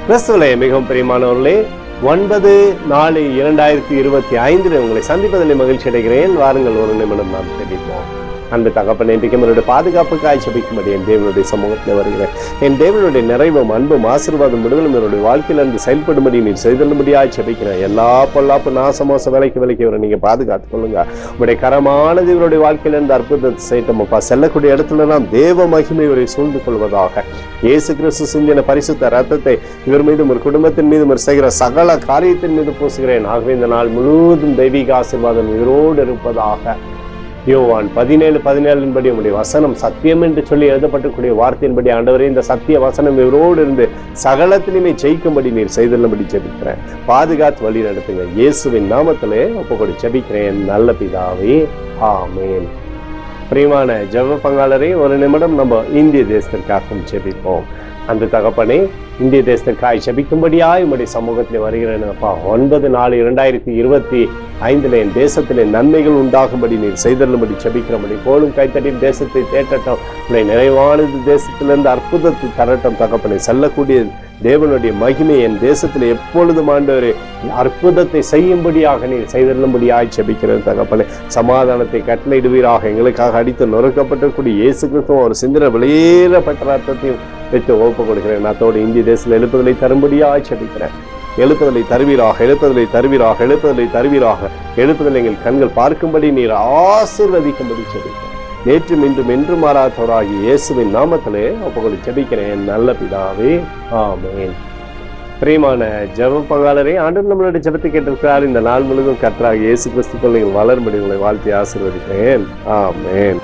கிறிஸ்துவிலே மிகவும் பிரியமானவர்களே, 9/4/2025 உங்களை சந்திப்பதில் மகிழ்ச்சி அடைகிறேன். வாருங்கள், ஒரு நிமிடம் நாம் ஜெபிப்போம். அன்பு தகப்பனே, என்னுடைய பாதுகாப்புக்காய் ஜெபிக்கும்படி என் தேவனுடைய சமூகத்தில் வருகிறேன். என் தேவனுடைய நிறைவும் அன்பும் ஆசீர்வாதம் விடுதலும் என்னுடைய வாழ்க்கையிலிருந்து செயல்படும்படி நீர் செய்தல்லும்படியாய் ஜெபிக்கிறேன். எல்லா பொல்லாப்பு நாசமோச விலைக்கு வர நீங்க பாதுகாத்துக் கொள்ளுங்க. உங்களுடைய கரமானது இவருடைய வாழ்க்கையிலிருந்து அற்புதத்தை செய்யட்டோம்ப்பா. செல்லக்கூடிய இடத்துல நாம் தேவ மகிமை இவரை சூழ்ந்து கொள்வதாக. இயேசு கிறிஸ்து சிந்தின பரிசுத்த ரத்தத்தை இவர் மீதும் ஒரு குடும்பத்தின் மீதும் ஒரு செய்கிற சகல காரியத்தின் மீது பூசுகிறேன். ஆகவே இந்த நாள் முழுவதும் தெய்வீக ஆசீர்வாதம் இவரோடு இருப்பதாக. யோவான் 17:17 படி உங்களுடைய வசனம் சத்தியம் என்று சொல்லி எழுதப்பட்டக்கூடிய வார்த்தையின்படி ஆண்டவரே, இந்த சத்திய வசனம் இவரோடு இருந்து சகலத்திலுமே ஜெயிக்கும்படி நீர் செய்துள்ளபடி ஜெபிக்கிறேன். பாதுகாத்து வழி நடத்துங்க. இயேசுவின் நாமத்திலே ஒப்புக்கொடு ஜெபிக்கிறேன் நல்ல பிதாவே, ஆமேன். பிரியமான ஜெப பங்காளரே, ஒரு நிமிடம் நம்ம இந்திய தேசத்திற்காகவும் ஜெபிப்போம். அந்த தகப்பனே, இந்திய தேசத்திற்காய் ஜெபிக்கும்படியாய் உங்களுடைய சமூகத்தில் வருகிறேன்ப்பா. 9/4/2025 என் தேசத்திலே நன்மைகள் உண்டாகும்படி நீர் செய்தல்லும்படி ஜெபிக்கிறபடி போலும் கைத்தட்டி தேசத்தை தேட்டட்டும். உடைய நிறைவானது தேசத்திலிருந்து அற்புதத்தை தரட்டும் தகப்பனே. செல்லக்கூடிய தேவனுடைய மகிமை என் தேசத்தில் எப்பொழுதும் ஆண்டவரே அற்புதத்தை செய்யும்படியாக நீர் செய்தல்லும்படியாய் ஜெபிக்கிறது தகப்பனே. சமாதானத்தை கட்டளையிடுவீராக. எங்களுக்காக அடித்து நொறுக்கப்பட்டக்கூடிய இயேசு கிறிஸ்துவும் ஒரு சிந்தனை வெளியேறப்பட்ட ரத்தத்தையும் வைத்து ஒப்பு கொடுக்கிறேன். அதோடு இந்திய தேசத்தில் எழுப்புதலை தரும்படியாய் ஜெபிக்கிறேன். எழுப்புதலை தருவீராக, எழுப்புதலை தருவீராக, எழுப்புதலை தருவீராக. எழுப்புதல் எங்கள் கண்கள் பார்க்கும்படி நீர் ஆசீர்வதிக்கும்படி ஜெபிக்கிறேன். நேற்றும் இன்றும் என்று மாறாதவராகி இயேசுவின் நாமத்திலே ஒப்புக்கொடு ஜெபிக்கிறேன் நல்ல பிதாவே, ஆமேன். பிரியமான ஜெப பங்காளரே, ஆண்டவர் நம்மளுடைய ஜெபத்தை கேட்டிருக்கிறார். இந்த நாள் முழுவதும் கர்த்தராகிய இயேசு கிறிஸ்துக்குள் நீங்கள் வளரும்படி உங்களை வாழ்த்தி ஆசீர்வதிக்கிறேன். ஆமேன்.